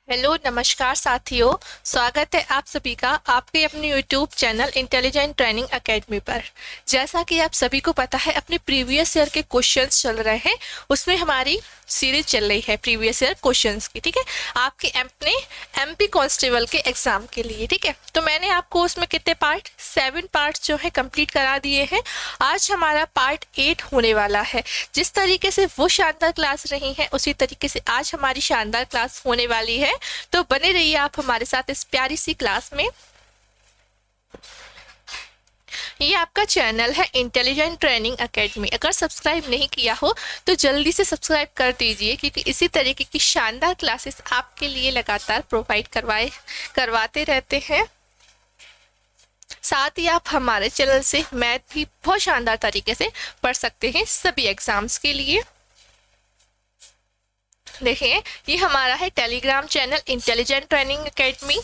Hello नमस्कार साथियों। स्वागत है आप सभी का आपके अपने YouTube channel intelligent training academy पर। जैसा कि आप सभी को पता है अपने प्रीवियस ईयर के क्वेश्चंस चल रहे हैं, उसमें हमारी सीरीज चल रही है प्रीवियस ईयर क्वेश्चंस की। ठीक है, आपके अपने एमपी कांस्टेबल के एग्जाम के लिए। ठीक है, तो मैंने आपको उसमें कितने पार्ट 7 पार्ट जो है कंप्लीट करा दिए हैं। आज हमारा पार्ट 8 होने वाला है। जिस तरीके से वो शानदार क्लास रही है उसी तरीके से आज हमारी शानदार क्लास होने वाली है। तो बने रहिए आप हमारे साथ इस प्यारी सी क्लास में। ये आपका चैनल है इंटेलिजेंट ट्रेनिंग एकेडमी। अगर सब्सक्राइब नहीं किया हो तो जल्दी से सब्सक्राइब कर दीजिए, क्योंकि इसी तरीके की शानदार क्लासेस आपके लिए लगातार प्रोवाइड करवाते रहते हैं। साथ ही आप हमारे चैनल से मैथ भी बहुत शानदार तरीके से पढ़ सकते हैं सभी एग्जाम्स के लिए। देखिए, ये हमारा है Telegram channel intelligent training academy.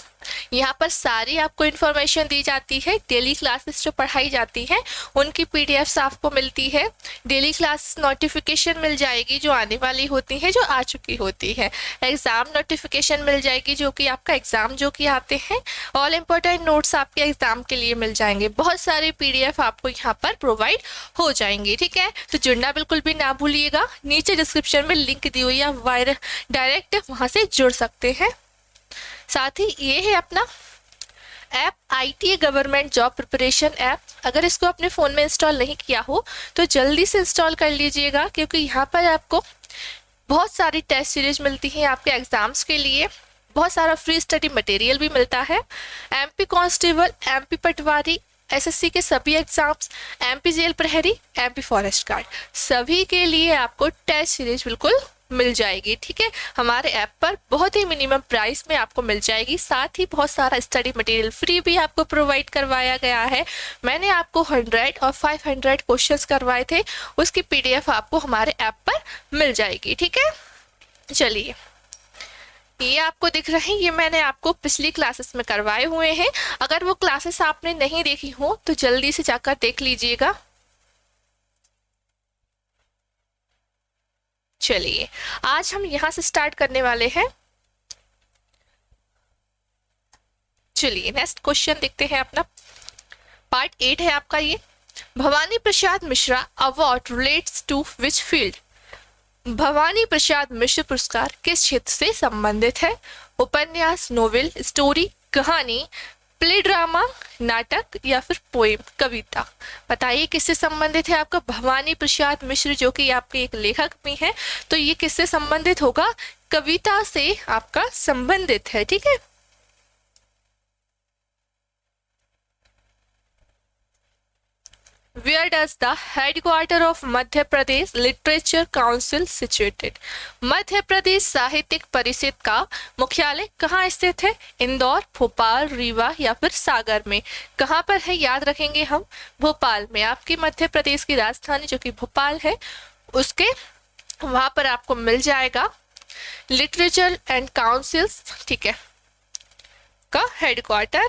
यहाँ पर सारी आपको इन्फॉर्मेशन दी जाती है। डेली क्लासेस जो पढ़ाई जाती है उनकी पीडीएफ्स आपको मिलती है। डेली क्लास नोटिफिकेशन मिल जाएगी जो आने वाली होती है, जो आ चुकी होती है। एग्जाम नोटिफिकेशन मिल जाएगी जो कि आपका एग्जाम जो कि आते हैं। ऑल इम्पोर्टेंट नोट्स आपके एग्जाम के लिए मिल जाएंगे। बहुत सारे पीडीएफ आपको यहाँ पर प्रोवाइड हो जाएंगे। ठीक है, तो जुड़ना बिल्कुल भी ना भूलिएगा। नीचे डिस्क्रिप्शन में लिंक दी हुई है, डायरेक्ट वहां से जुड़ सकते हैं। साथ ही ये है अपना app ITA government job preparation app. अगर इसको अपने फ़ोन में इंस्टॉल नहीं किया हो तो जल्दी से इंस्टॉल कर लीजिएगा, क्योंकि यहाँ पर आपको बहुत सारी टेस्ट सीरीज मिलती है आपके एग्जाम्स के लिए। बहुत सारा फ्री स्टडी मटेरियल भी मिलता है। एमपी कांस्टेबल, एमपी पटवारी, एसएससी के सभी एग्जाम्स, एमपी जेल प्रहरी, एमपी फॉरेस्ट गार्ड, सभी के लिए आपको टेस्ट सीरीज बिल्कुल मिल जाएगी। ठीक है, हमारे ऐप पर बहुत ही मिनिमम प्राइस में आपको मिल जाएगी। साथ ही बहुत सारा स्टडी मटेरियल फ्री भी आपको प्रोवाइड करवाया गया है। मैंने आपको 100 और 500 क्वेश्चंस करवाए थे, उसकी पीडीएफ आपको हमारे ऐप पर मिल जाएगी। ठीक है, चलिए, ये आपको दिख रहे हैं, ये मैंने आपको पिछली क्लासेस में करवाए हुए हैं। अगर वो क्लासेस आपने नहीं देखी हो तो जल्दी से जाकर देख लीजिएगा। चलिए, आज हम यहां से स्टार्ट करने वाले हैं। चलिए, नेक्स्ट क्वेश्चन देखते हैं। अपना पार्ट 8 है आपका ये। Bhawani Prasad Mishra award relates to which field? Bhawani Prasad Mishra पुरस्कार किस क्षेत्र से संबंधित है? उपन्यास, नोवेल, स्टोरी, कहानी, प्ले ड्रामा, नाटक या फिर पोएम, कविता। बताइए किससे संबंधित है आपका भवानी प्रसाद मिश्र, जो कि आपके एक लेखक भी हैं। तो ये किससे संबंधित होगा? कविता से आपका संबंधित है। ठीक है, Where does the headquarter of Madhya Pradesh literature council situated? Madhya Pradesh साहित्यिक परिषद का मुख्यालय कहाँ स्थित है? इंदौर, भोपाल, रीवा या फिर सागर में? कहाँ पर है याद रखेंगे हम? भोपाल में। आपकी मध्य प्रदेश की राजधानी जो कि भोपाल है, उसके वहां पर आपको मिल जाएगा लिटरेचर एंड काउंसिल्स। ठीक है, का हेडक्वार्टर।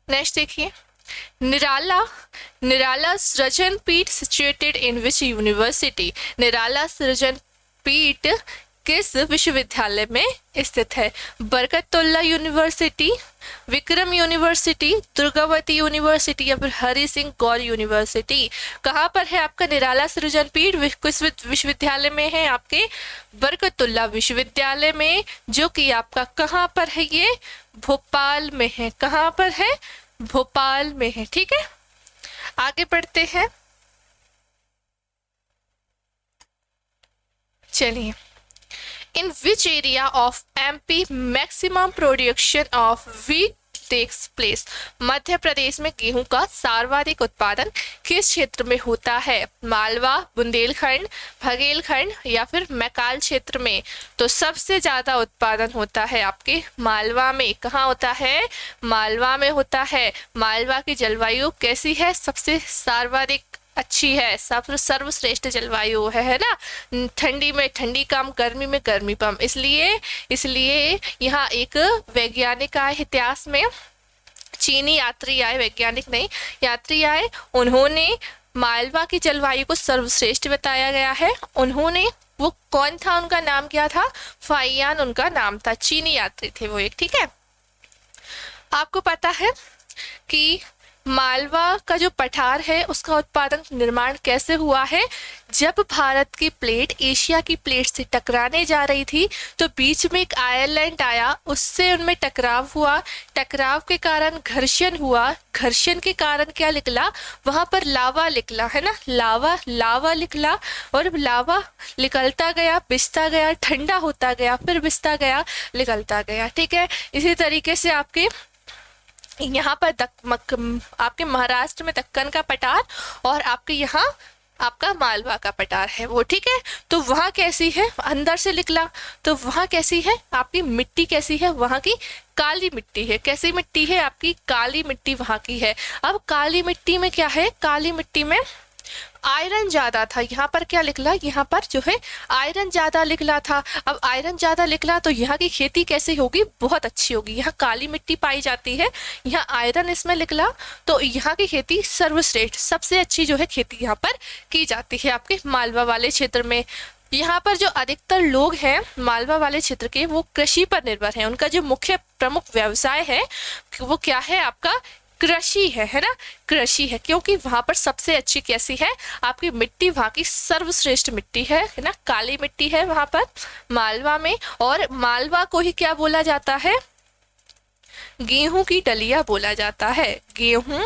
नेक्स्ट देखिए, निराला निराला सृजन पीठ सिचुएटेड इन विच यूनिवर्सिटी? निराला सृजन पीठ किस विश्वविद्यालय में स्थित है? Barkatullah university, Vikram university, Durgavati university या फिर हरि सिंह गौर यूनिवर्सिटी? कहाँ पर है आपका निराला सृजन पीठ? किस विश्वविद्यालय में है? आपके बरकतुल्ला विश्वविद्यालय में, जो कि आपका कहाँ पर है? ये भोपाल में है। कहाँ पर है? भोपाल में है। ठीक है, आगे बढ़ते हैं। चलिए, in which area of MP maximum production of wheat takes place? मध्य प्रदेश में गेहूं का सर्वाधिक उत्पादन किस क्षेत्र में होता है? मालवा, बुंदेलखंड, बघेलखंड या फिर मैकाल क्षेत्र में? तो सबसे ज्यादा उत्पादन होता है आपके मालवा में। कहाँ होता है? मालवा में होता है। मालवा की जलवायु कैसी है? सबसे सर्वाधिक अच्छी है, सर्वश्रेष्ठ जलवायु है ना। ठंडी में ठंडी कम, गर्मी में गर्मी कम। इसलिए यहाँ एक वैज्ञानिक आए, इतिहास में चीनी यात्री आए, वैज्ञानिक नहीं यात्री आए, उन्होंने मालवा की जलवायु को सर्वश्रेष्ठ बताया गया है। उन्होंने वो कौन था, उनका नाम क्या था, फाइयान उनका नाम था, चीनी यात्री थे वो एक। ठीक है, आपको पता है कि मालवा का जो पठार है उसका उत्पादन निर्माण कैसे हुआ है, जब भारत की प्लेट एशिया की प्लेट से टकराने जा रही थी तो बीच में एक आयरलैंड आया, उससे उनमें टकराव हुआ, टकराव के कारण घर्षण हुआ, घर्षण के कारण क्या निकला, वहां पर लावा निकला, है ना, लावा लावा निकला, और लावा निकलता गया, बिसता गया, ठंडा होता गया, फिर बिसता गया, निकलता गया। ठीक है, इसी तरीके से आपके यहाँ पर आपके महाराष्ट्र में दक्कन का पठार और आपके यहाँ आपका मालवा का पठार है वो। ठीक है, तो वहाँ कैसी है, अंदर से निकला, तो वहाँ कैसी है, आपकी मिट्टी कैसी है, वहाँ की काली मिट्टी है। कैसी मिट्टी है, आपकी काली मिट्टी वहाँ की है। अब काली मिट्टी में क्या है, काली मिट्टी में आयरन ज्यादा था, यहाँ पर क्या निकला, यहाँ पर जो है आयरन ज्यादा निकला था। अब आयरन ज्यादा निकला तो यहाँ की खेती कैसे होगी, बहुत अच्छी होगी। यहाँ काली मिट्टी पाई जाती है, यहाँ आयरन इसमें निकला, तो यहाँ की खेती सर्वश्रेष्ठ सबसे अच्छी जो है खेती यहाँ पर की जाती है आपके मालवा वाले क्षेत्र में। यहाँ पर जो अधिकतर लोग हैं मालवा वाले क्षेत्र के वो कृषि पर निर्भर हैं, उनका जो मुख्य प्रमुख व्यवसाय है वो क्या है, आपका कृषि है ना, कृषि है, क्योंकि वहां पर सबसे अच्छी कैसी है, आपकी मिट्टी वहां की सर्वश्रेष्ठ मिट्टी है ना, काली मिट्टी है वहां पर मालवा में। और मालवा को ही क्या बोला जाता है, गेहूं की डलिया बोला जाता है, गेहूं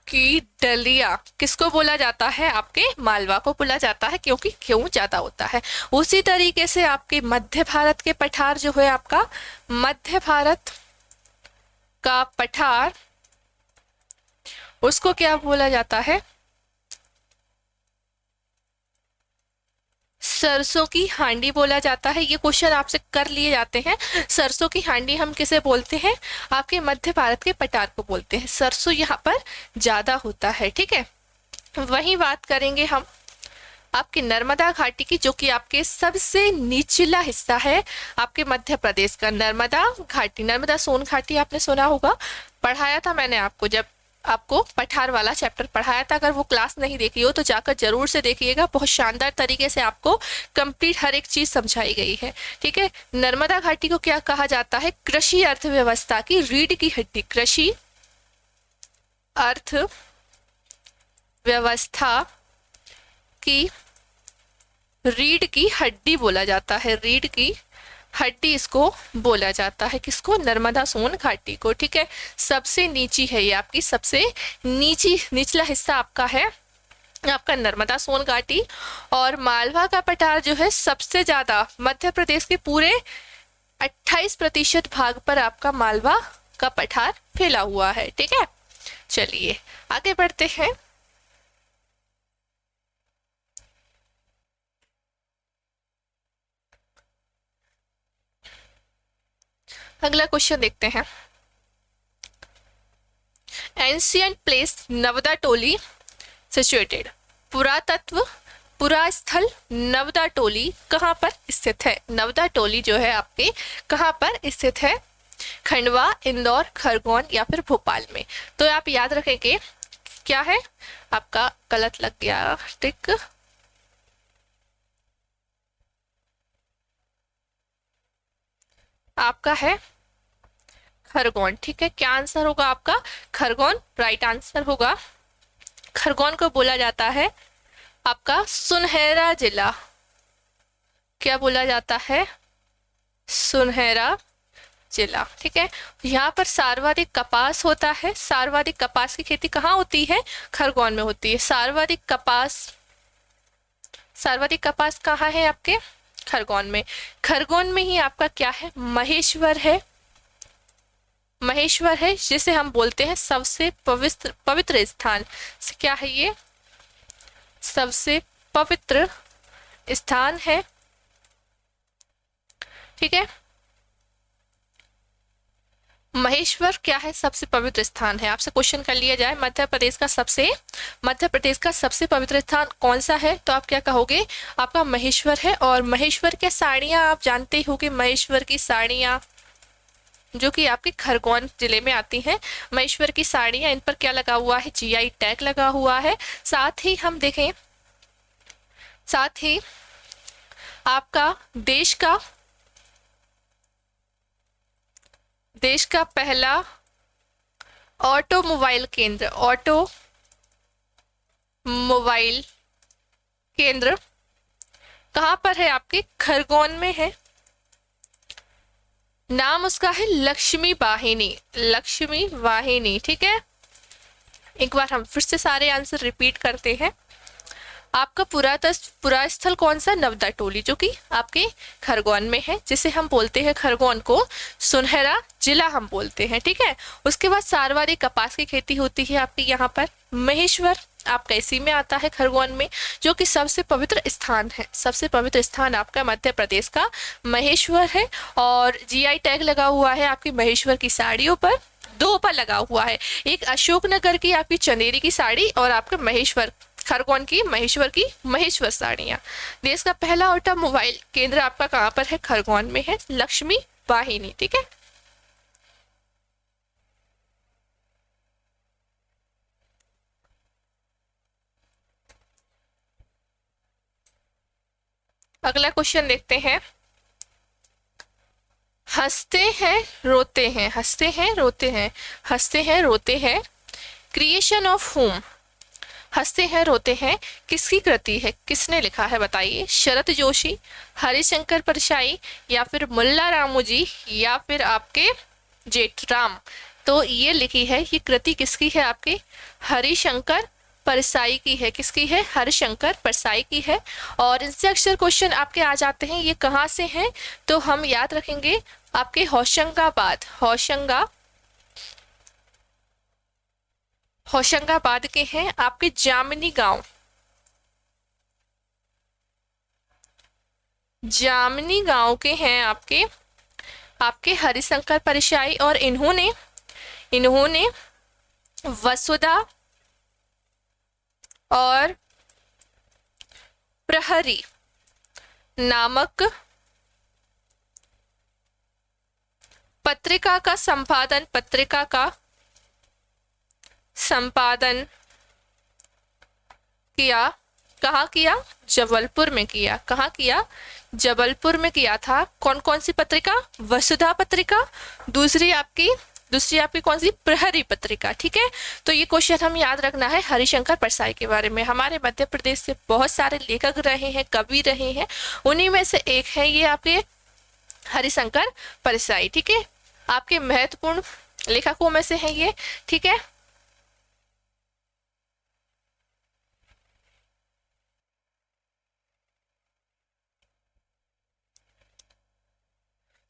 की डलिया किसको बोला जाता है, आपके मालवा को बोला जाता है, क्योंकि गेहूं ज्यादा होता है। उसी तरीके से आपके मध्य भारत के पठार जो है, आपका मध्य भारत का पठार उसको क्या बोला जाता है, सरसों की हांडी बोला जाता है। ये क्वेश्चन आपसे कर लिए जाते हैं। सरसों की हांडी हम किसे बोलते हैं, आपके मध्य भारत के पठार को बोलते हैं, सरसों यहाँ पर ज्यादा होता है। ठीक है, वही बात करेंगे हम आपकी नर्मदा घाटी की, जो कि आपके सबसे निचला हिस्सा है आपके मध्य प्रदेश का, नर्मदा घाटी, नर्मदा सोन घाटी आपने सुना होगा, पढ़ाया था मैंने आपको, जब आपको पठार वाला चैप्टर पढ़ाया था। अगर वो क्लास नहीं देखी हो तो जाकर जरूर से देखिएगा, बहुत शानदार तरीके से आपको कंप्लीट हर एक चीज समझाई गई है। ठीक है, नर्मदा घाटी को क्या कहा जाता है, कृषि अर्थव्यवस्था की रीढ़ की हड्डी, कृषि अर्थव्यवस्था की रीढ़ की हड्डी बोला जाता है, रीढ़ की हड्डी इसको बोला जाता है, किसको, नर्मदा सोन घाटी को। ठीक है, सबसे नीची है ये आपकी, सबसे निचला हिस्सा आपका है आपका नर्मदा सोन घाटी। और मालवा का पठार जो है सबसे ज्यादा मध्य प्रदेश के पूरे 28% भाग पर आपका मालवा का पठार फैला हुआ है। ठीक है, चलिए आगे बढ़ते हैं। अगला क्वेश्चन देखते हैं, एंशियंट प्लेस नवदा टोली सिचुएटेड, पुरातत्व पुरास्थल नवदा टोली कहाँ पर स्थित है, नवदा टोली जो है आपके कहाँ पर स्थित है, खंडवा, इंदौर, खरगोन या फिर भोपाल में। तो आप याद रखेंगे क्या है, आपका गलत लग गया टिक, आपका है खरगोन। ठीक है, क्या आंसर होगा आपका, खरगोन राइट आंसर होगा। खरगोन को बोला जाता है आपका सुनहरा जिला, क्या बोला जाता है, सुनहरा जिला। ठीक है, यहाँ पर सर्वाधिक कपास होता है, सर्वाधिक कपास की खेती कहाँ होती है, खरगोन में होती है। सर्वाधिक कपास कहाँ है आपके, खरगोन में। खरगोन में ही आपका क्या है, महेश्वर है, महेश्वर है जिसे हम बोलते हैं सबसे पवित्र स्थान, क्या है ये, सबसे पवित्र स्थान है। ठीक है, महेश्वर क्या है, सबसे पवित्र स्थान है। आपसे क्वेश्चन कर लिया जाए मध्य प्रदेश का सबसे पवित्र स्थान कौन सा है, तो आप क्या कहोगे, आपका महेश्वर है। और महेश्वर के साड़ियां आप जानते ही होंगे, महेश्वर की साड़ियां जो कि आपके खरगोन जिले में आती हैं। महेश्वर की साड़ियाँ, इन पर क्या लगा हुआ है, जीआई टैग लगा हुआ है। साथ ही हम देखें, साथ ही आपका देश का पहला ऑटोमोबाइल केंद्र कहाँ पर है, आपके खरगोन में है। नाम उसका है लक्ष्मी वाहिनी। ठीक है, एक बार हम फिर से सारे आंसर रिपीट करते हैं। आपका पुरास्थल कौन सा, नवदा टोली, जो कि आपके खरगोन में है, जिसे हम बोलते हैं, खरगोन को सुनहरा जिला हम बोलते हैं। ठीक है, उसके बाद सारवारी कपास की खेती होती है आपके यहाँ पर। महेश्वर आपका इसी में आता है, खरगोन में, जो कि सबसे पवित्र स्थान है। सबसे पवित्र स्थान आपका मध्य प्रदेश का महेश्वर है। और जीआई टैग लगा हुआ है आपकी महेश्वर की साड़ियों पर, दो पर लगा हुआ है, एक अशोकनगर की आपकी चंदेरी की साड़ी और आपका महेश्वर खरगोन की महेश्वर साड़ियाँ। देश का पहला ऑटोमोबाइल केंद्र आपका कहाँ पर है, खरगोन में है, लक्ष्मी वाहिनी। ठीक है, अगला क्वेश्चन देखते हैं। हंसते हैं रोते हैं क्रिएशन ऑफ होम। हंसते हैं रोते हैं किसकी कृति है, किसने लिखा है, बताइए। शरत जोशी, हरिशंकर परसाई, या फिर मुल्ला रामू जी, या फिर आपके जेठराम। तो ये लिखी है, ये कृति किसकी है, आपके हरिशंकर परसाई की है। किसकी है, हरिशंकर परसाई की है। और इनसे अक्सर क्वेश्चन आपके आ जाते हैं, ये कहाँ से हैं, तो हम याद रखेंगे आपके होशंगाबाद के हैं, आपके जामनी गांव के हैं आपके हरिशंकर परसाई। और इन्होंने वसुधा और प्रहरी नामक पत्रिका का संपादन किया। कहाँ किया, जबलपुर में किया। कहाँ किया, जबलपुर में किया था। कौन कौन सी पत्रिका, वसुधा पत्रिका, दूसरी आपकी कौन सी, प्रहरी पत्रिका। ठीक है, तो ये क्वेश्चन हम याद रखना है हरिशंकर परसाई के बारे में। हमारे मध्य प्रदेश से बहुत सारे लेखक रहे हैं, कवि रहे हैं, उन्हीं में से एक है ये आपके हरिशंकर परसाई। ठीक है, आपके महत्वपूर्ण लेखकों में से है ये। ठीक है,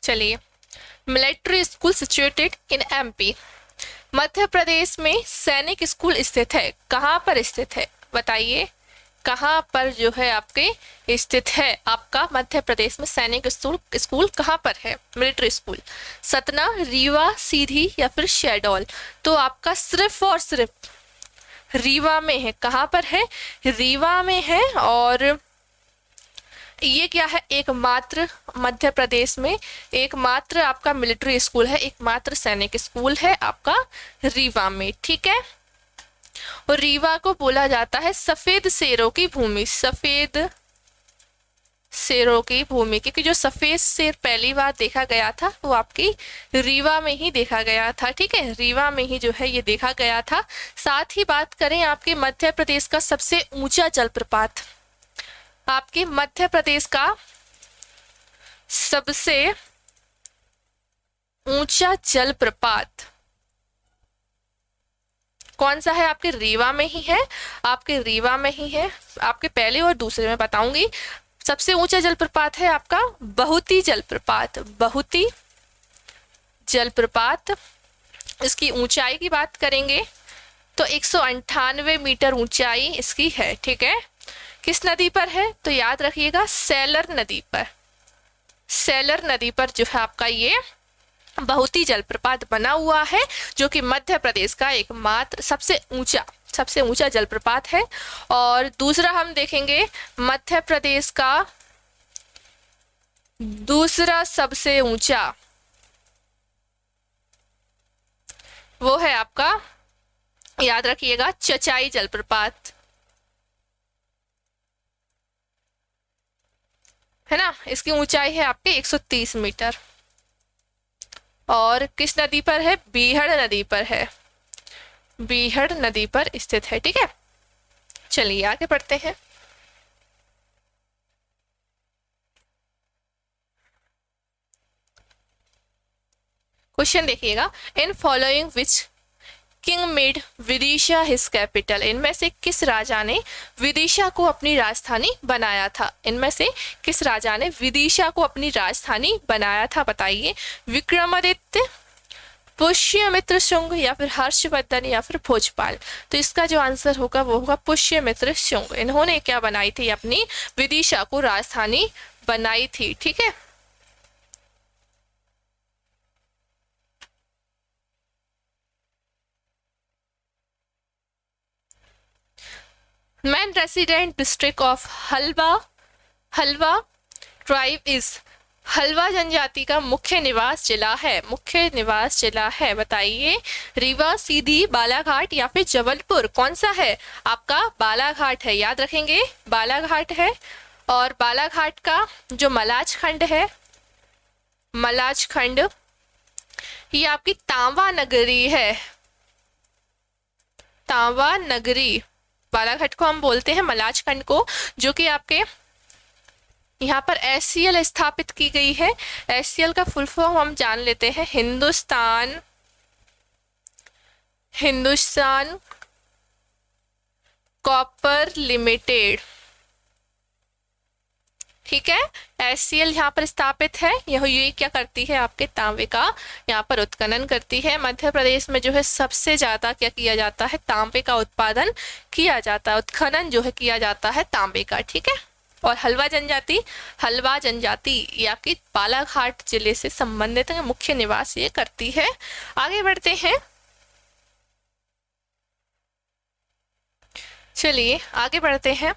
चलिए। Military school situated in MP. Madhya Pradesh में सैनिक स्कूल स्थित है, कहाँ पर स्थित है, बताइए। कहाँ पर जो है आपके स्थित है, आपका मध्य प्रदेश में सैनिक स्कूल कहाँ पर है, मिलिट्री स्कूल। सतना, रीवा, सीधी, या फिर शहडोल। तो आपका सिर्फ और सिर्फ रीवा में है। कहाँ पर है, रीवा में है। और ये क्या है, एकमात्र मध्य प्रदेश में एकमात्र आपका मिलिट्री स्कूल है, एकमात्र सैनिक स्कूल है आपका रीवा में। ठीक है, और रीवा को बोला जाता है सफेद शेरों की भूमि, क्योंकि जो सफेद शेर पहली बार देखा गया था वो आपकी रीवा में ही देखा गया था। ठीक है, रीवा में ही जो है ये देखा गया था। साथ ही बात करें आपके मध्य प्रदेश का सबसे ऊंचा जलप्रपात, आपके मध्य प्रदेश का सबसे ऊंचा जलप्रपात कौन सा है, आपके रीवा में ही है। आपके रीवा में ही है, आपके पहले और दूसरे में बताऊंगी। सबसे ऊंचा जलप्रपात है आपका बहुती जलप्रपात। इसकी ऊंचाई की बात करेंगे तो 198 मीटर ऊंचाई इसकी है। ठीक है, किस नदी पर है, तो याद रखिएगा सेलर नदी पर जो है आपका ये बहुती जलप्रपात बना हुआ है, जो कि मध्य प्रदेश का एकमात्र सबसे ऊंचा जलप्रपात है। और दूसरा हम देखेंगे मध्य प्रदेश का दूसरा सबसे ऊंचा वो है आपका, याद रखिएगा, चचाई जलप्रपात, है ना। इसकी ऊंचाई है आपके 130 मीटर और किस नदी पर है? बीहड़ नदी पर है, बीहड़ नदी पर स्थित है, ठीक है। चलिए आगे बढ़ते हैं। क्वेश्चन देखिएगा, in following which king made Vidisha his capital, इनमें से किस राजा ने विदिशा को अपनी राजधानी बनाया था? इनमें से किस राजा ने विदिशा को अपनी राजधानी बनाया था, बताइए। विक्रमादित्य, पुष्यमित्र शुंग, या फिर हर्षवर्धन, या फिर भोजपाल। तो इसका जो आंसर होगा वो होगा पुष्यमित्र शुंग। इन्होंने क्या बनाई थी? अपनी विदिशा को राजधानी बनाई थी, ठीक है। Main resident district of Halba, Halba tribe is, Halba जनजाति का मुख्य निवास जिला है, मुख्य निवास जिला है, बताइए। रीवा, सीधी, बालाघाट, या फिर जबलपुर? कौन सा है आपका? बालाघाट है, याद रखेंगे, बालाघाट है। और बालाघाट का जो मलाज खंड है, मलाज खंड, ये आपकी तांबा नगरी है, तांबा नगरी। बालाघाट को हम बोलते हैं मलाज खंड को, जो कि आपके यहाँ पर SCL स्थापित की गई है। SCL का फुल फॉर्म हम जान लेते हैं, हिंदुस्तान, हिंदुस्तान कॉपर लिमिटेड, ठीक है। SCL यहाँ पर स्थापित है। ये क्या करती है? आपके तांबे का यहाँ पर उत्खनन करती है। मध्य प्रदेश में जो है सबसे ज्यादा क्या किया जाता है? तांबे का उत्पादन किया जाता है, उत्खनन जो है किया जाता है तांबे का, ठीक है। और हलवा जनजाति, हलवा जनजाति ये आपकी बालाघाट जिले से संबंधित है, मुख्य निवास ये करती है। आगे बढ़ते हैं, चलिए आगे बढ़ते हैं।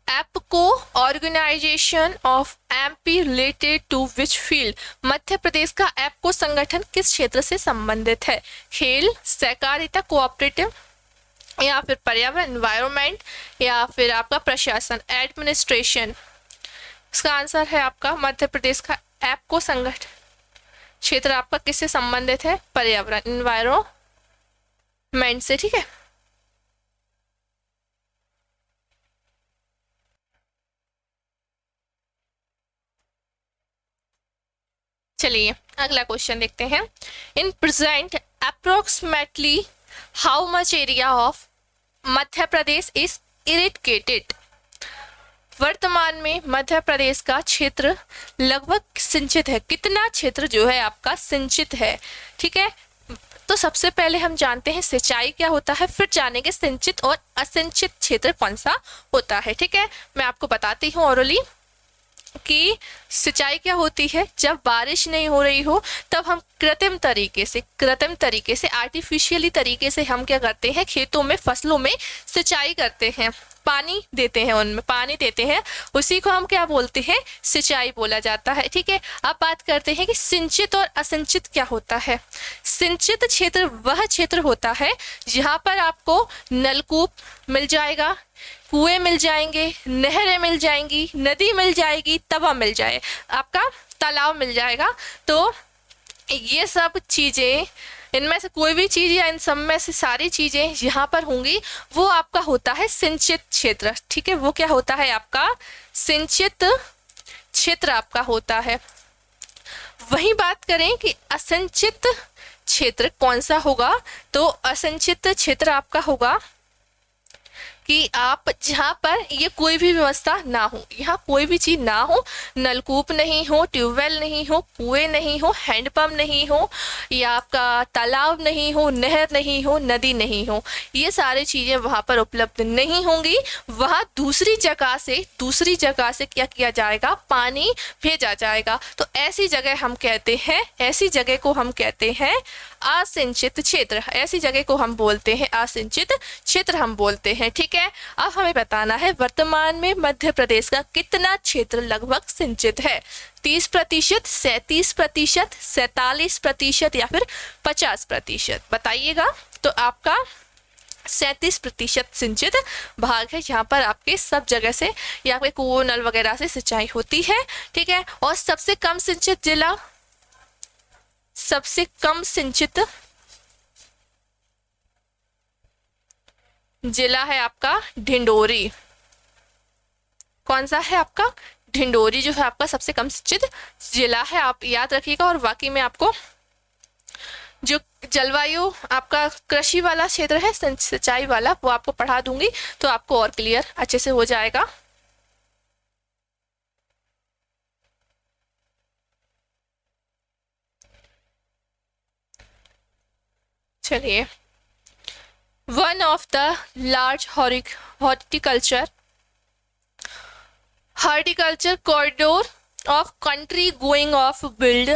EPCO organisation of MP related to which field, Madhya Pradesh का एपको संगठन किस क्षेत्र से संबंधित है? खेल, सहकारिता, कोऑपरेटिव, या फिर पर्यावरण एनवायरनमेंट, या फिर आपका प्रशासन एडमिनिस्ट्रेशन? इसका आंसर है आपका मध्य प्रदेश का एपको संगठन क्षेत्र आपका किससे संबंधित है? पर्यावरण एनवायरनमेंट से, ठीक है। चलिए अगला क्वेश्चन देखते हैं। In present approximately how much area of Madhya Pradesh is irrigated, वर्तमान में मध्य प्रदेश का क्षेत्र लगभग सिंचित है, कितना क्षेत्र जो है आपका सिंचित है, ठीक है। तो सबसे पहले हम जानते हैं सिंचाई क्या होता है, फिर जानेंगे सिंचित और असिंचित क्षेत्र कौन सा होता है, ठीक है। मैं आपको बताती हूँ ओरली कि सिंचाई क्या होती है। जब बारिश नहीं हो रही हो तब हम कृत्रिम तरीके से आर्टिफिशियली तरीके से हम क्या करते हैं? खेतों में, फसलों में सिंचाई करते हैं, पानी देते हैं, उनमें पानी देते हैं, उसी को हम क्या बोलते हैं? सिंचाई बोला जाता है, ठीक है। अब बात करते हैं कि सिंचित और असिंचित क्या होता है। सिंचित क्षेत्र वह क्षेत्र होता है जहां पर आपको नलकूप मिल जाएगा, कुएं मिल जाएंगे, नहरें मिल जाएंगी, नदी मिल जाएगी, तवा मिल जाए, आपका तालाब मिल जाएगा। तो ये सब चीजें, इनमें से कोई भी चीज या इन सब में से सारी चीजें यहाँ पर होंगी, वो आपका होता है सिंचित क्षेत्र, ठीक है। वो क्या होता है? आपका सिंचित क्षेत्र आपका होता है। वही बात करें कि असिंचित क्षेत्र कौन सा होगा, तो असिंचित क्षेत्र आपका होगा कि आप जहाँ पर ये कोई भी व्यवस्था ना हो, यहाँ कोई भी चीज ना हो, नलकूप नहीं हो, ट्यूबवेल नहीं हो, कुएं नहीं हो, हैंडपंप नहीं हो, या आपका तालाब नहीं हो, नहर नहीं हो, नदी नहीं हो, ये सारी चीजें वहाँ पर उपलब्ध नहीं होंगी। वहाँ दूसरी जगह से क्या किया जाएगा? पानी भेजा जाएगा। तो ऐसी जगह हम कहते हैं, ऐसी जगह को हम कहते हैं असिंचित क्षेत्र, ऐसी जगह को हम बोलते हैं असिंचित क्षेत्र हम बोलते हैं, ठीक है। है। अब हमें बताना है वर्तमान में मध्य प्रदेश का कितना क्षेत्र लगभग सिंचित है, 30%, 37%, 47% या फिर 50%, बताइएगा। तो आपका 37% सिंचित भाग है, यहाँ पर आपके सब जगह से या आपके कुओं नल वगैरह से सिंचाई होती है, ठीक है। और सबसे कम सिंचित जिला, सबसे कम सिंचित जिला है आपका ढिंडोरी। कौन सा है आपका? ढिंडोरी जो है आपका सबसे कम सिंचित जिला है, आप याद रखिएगा। और बाकी में आपको जो जलवायु आपका कृषि वाला क्षेत्र है, सिंचाई वाला, वो आपको पढ़ा दूंगी तो आपको और क्लियर अच्छे से हो जाएगा। चलिए, one of the large horticulture corridor of country going off build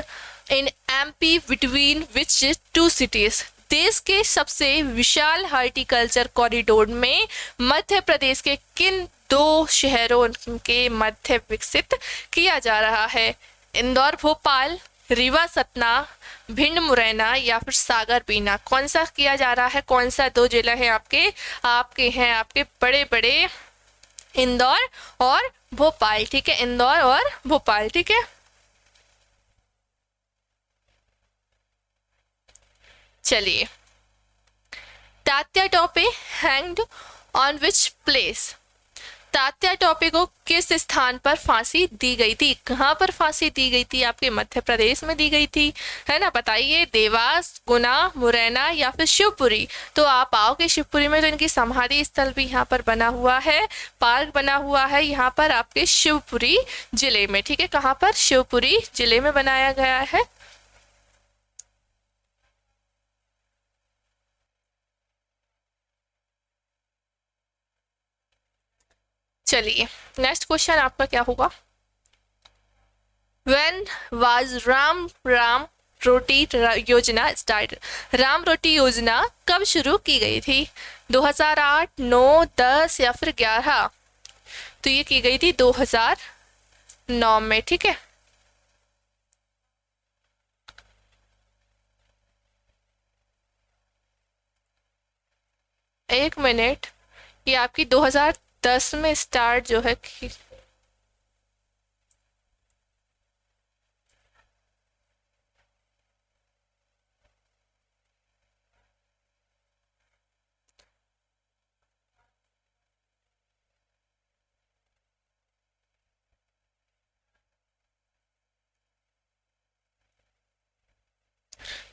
in MP between which two cities। देश के सबसे विशाल हॉर्टिकल्चर कॉरिडोर में मध्य प्रदेश के किन दो शहरों के मध्य विकसित किया जा रहा है? इंदौर भोपाल, रीवा सतना, भिंड मुरैना या फिर सागर बीना। कौन सा किया जा रहा है? कौन सा दो जिला है आपके? आपके हैं आपके बड़े बड़े इंदौर और भोपाल, ठीक है, इंदौर और भोपाल, ठीक है। चलिए, Tatya Tope hanged on which place? Tatya Tope को किस स्थान पर फांसी दी गई थी? कहाँ पर फांसी दी गई थी? आपके मध्य प्रदेश में दी गई थी, है ना, बताइए। देवास, गुना, मुरैना या फिर शिवपुरी। तो आप आओगे शिवपुरी में तो इनकी समाधि स्थल भी यहाँ पर बना हुआ है, पार्क बना हुआ है यहाँ पर आपके शिवपुरी जिले में, ठीक है। कहाँ पर? शिवपुरी जिले में बनाया गया है। चलिए, नेक्स्ट क्वेश्चन आपका क्या होगा? When was राम रोटी योजना स्टार्ट? राम रोटी योजना कब शुरू की गई थी? 2008, 9, 10 या फिर 11? तो ये की गई थी 2009 में, ठीक है। एक मिनट, ये आपकी 2010 में स्टार्ट जो है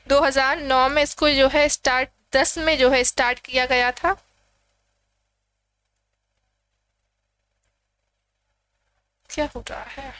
2009 में इसको जो है स्टार्ट, 10 में जो है स्टार्ट किया गया था। क्या हो रहा है?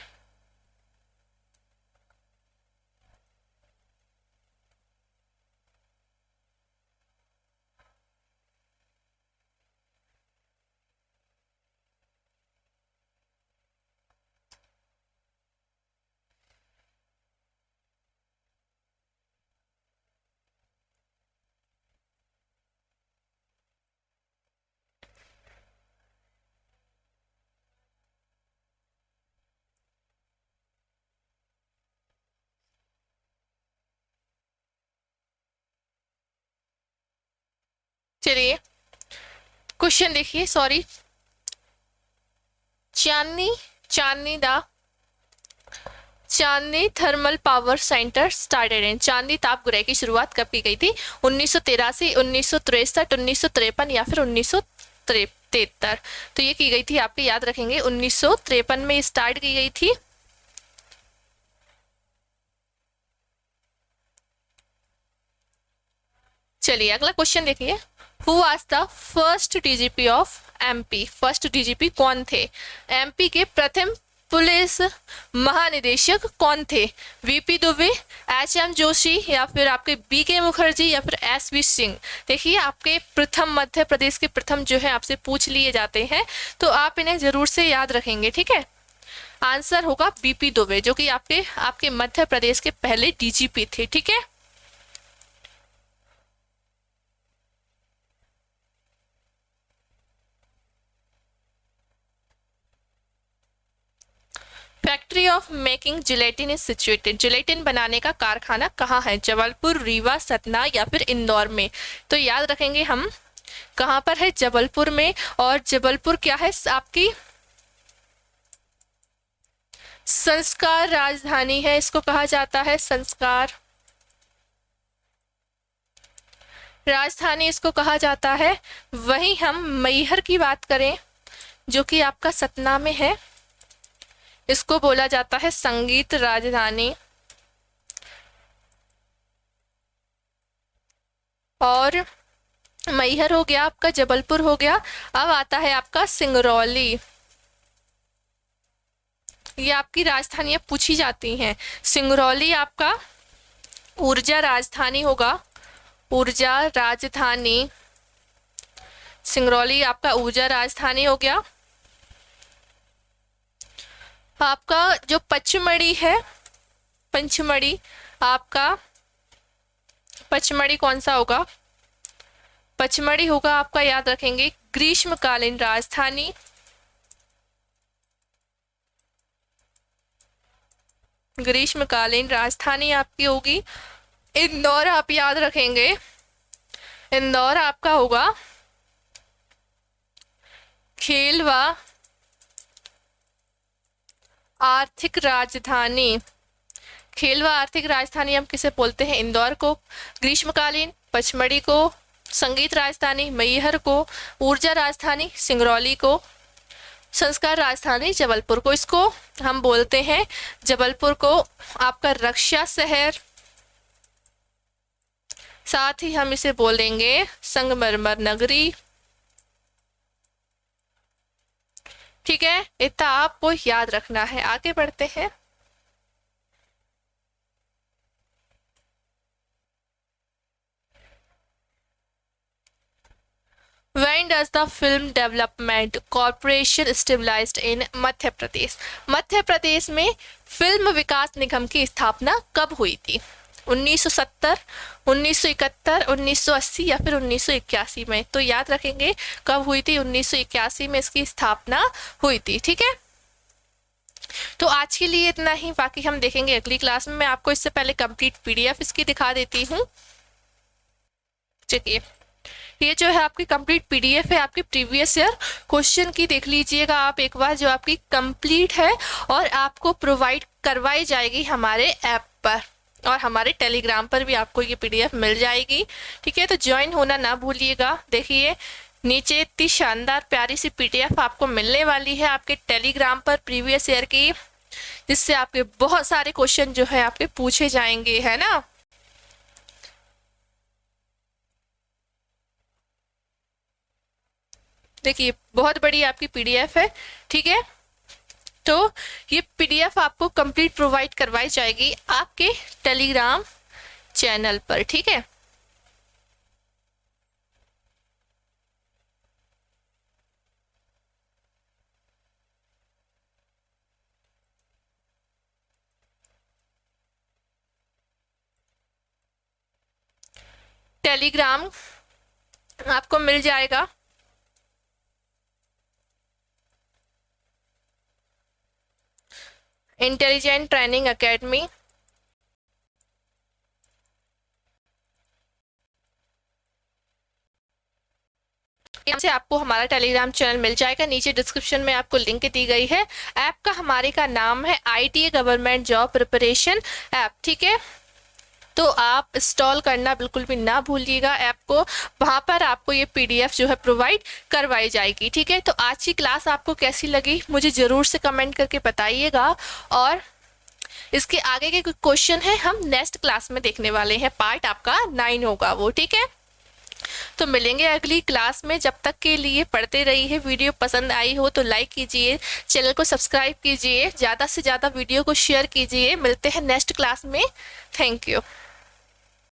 चलिए, क्वेश्चन देखिए, sorry. Chandni thermal power center started in. Chandni तापगृह की शुरुआत कब की गई थी? 1983, 1963, 1953 या फिर 1973? तो ये की गई थी, आपके याद रखेंगे, 1953 में स्टार्ट की गई थी। चलिए, अगला क्वेश्चन देखिए। Who was the first DGP of MP? First DGP कौन थे? एमपी के प्रथम पुलिस महानिदेशक कौन थे? वीपी दुबे, एचएम जोशी या फिर आपके बीके मुखर्जी या फिर एसवी सिंह? देखिए, आपके प्रथम मध्य प्रदेश के प्रथम जो है आपसे पूछ लिए जाते हैं, तो आप इन्हें जरूर से याद रखेंगे, ठीक है। आंसर होगा बीपी दुबे, जो कि आपके मध्य प्रदेश के पहले डीजीपी थे, ठीक है। Factory of making gelatin is situated, gelatin बनाने का कारखाना कहाँ है? जबलपुर, रीवा, सतना या फिर इंदौर में। तो याद रखेंगे हम कहाँ पर है? जबलपुर में। और जबलपुर क्या है? आपकी संस्कार राजधानी है, इसको कहा जाता है संस्कार राजधानी, इसको कहा जाता है। वहीं हम मैहर की बात करें जो कि आपका सतना में है, इसको बोला जाता है संगीत राजधानी। और मैहर हो गया आपका, जबलपुर हो गया। अब आता है आपका सिंगरौली, ये आपकी राजधानियां पूछी जाती हैं। सिंगरौली आपका ऊर्जा राजधानी होगा, ऊर्जा राजधानी, सिंगरौली आपका ऊर्जा राजधानी हो गया। आपका जो पचमढ़ी है, पंचमढ़ी आपका, पचमढ़ी कौन सा होगा? पचमढ़ी होगा आपका, याद रखेंगे, ग्रीष्मकालीन राजधानी। ग्रीष्मकालीन राजधानी आपकी होगी। इंदौर आप याद रखेंगे, इंदौर आपका होगा खेलवा आर्थिक राजधानी। खेलवा आर्थिक राजधानी हम किसे बोलते हैं? इंदौर को। ग्रीष्मकालीन पचमढ़ी को, संगीत राजधानी मैहर को, ऊर्जा राजधानी सिंगरौली को, संस्कार राजधानी जबलपुर को। इसको हम बोलते हैं, जबलपुर को आपका रक्षा शहर, साथ ही हम इसे बोलेंगे संगमरमर नगरी। ठीक है, इतना आपको याद रखना है। आगे बढ़ते हैं। When does the Film Development Corporation established in Madhya Pradesh? मध्य प्रदेश में फिल्म विकास निगम की स्थापना कब हुई थी? 1970, 1971, 1980 या फिर 1981 में? तो याद रखेंगे कब हुई थी? 1981 में इसकी स्थापना हुई थी। ठीक है, तो आज के लिए इतना ही, बाकी हम देखेंगे अगली क्लास में। मैं आपको इससे पहले कंप्लीट पीडीएफ इसकी दिखा देती हूँ। चलिए, ये जो है आपकी कंप्लीट पीडीएफ है, आपकी प्रीवियस ईयर क्वेश्चन की, देख लीजिएगा आप एक बार, जो आपकी कंप्लीट है और आपको प्रोवाइड करवाई जाएगी हमारे ऐप पर, और हमारे टेलीग्राम पर भी आपको ये पीडीएफ मिल जाएगी। ठीक है, तो ज्वाइन होना ना भूलिएगा। देखिए नीचे इतनी शानदार प्यारी सी पीडीएफ आपको मिलने वाली है आपके टेलीग्राम पर प्रीवियस ईयर की, जिससे आपके बहुत सारे क्वेश्चन जो है आपके पूछे जाएंगे, है ना। देखिए बहुत बड़ी आपकी पीडीएफ है। ठीक है, तो ये पीडीएफ आपको कंप्लीट प्रोवाइड करवाई जाएगी आपके टेलीग्राम चैनल पर। ठीक है, टेलीग्राम आपको मिल जाएगा। इंटेलिजेंट ट्रेनिंग एकेडमी, यहाँ से आपको हमारा टेलीग्राम चैनल मिल जाएगा। नीचे डिस्क्रिप्शन में आपको लिंक दी गई है। ऐप का हमारे का नाम है ITA government job preparation app. ठीक है, तो आप इंस्टॉल करना बिल्कुल भी ना भूलिएगा ऐप को, वहाँ पर आपको ये पीडीएफ जो है प्रोवाइड करवाई जाएगी। ठीक है, तो आज की क्लास आपको कैसी लगी मुझे ज़रूर से कमेंट करके बताइएगा, और इसके आगे के क्वेश्चन है हम नेक्स्ट क्लास में देखने वाले हैं, पार्ट आपका 9 होगा वो। ठीक है, तो मिलेंगे अगली क्लास में। जब तक के लिए पढ़ते रहिए। वीडियो पसंद आई हो तो लाइक कीजिए, चैनल को सब्सक्राइब कीजिए, ज़्यादा से ज़्यादा वीडियो को शेयर कीजिए। मिलते हैं नेक्स्ट क्लास में। Thank you.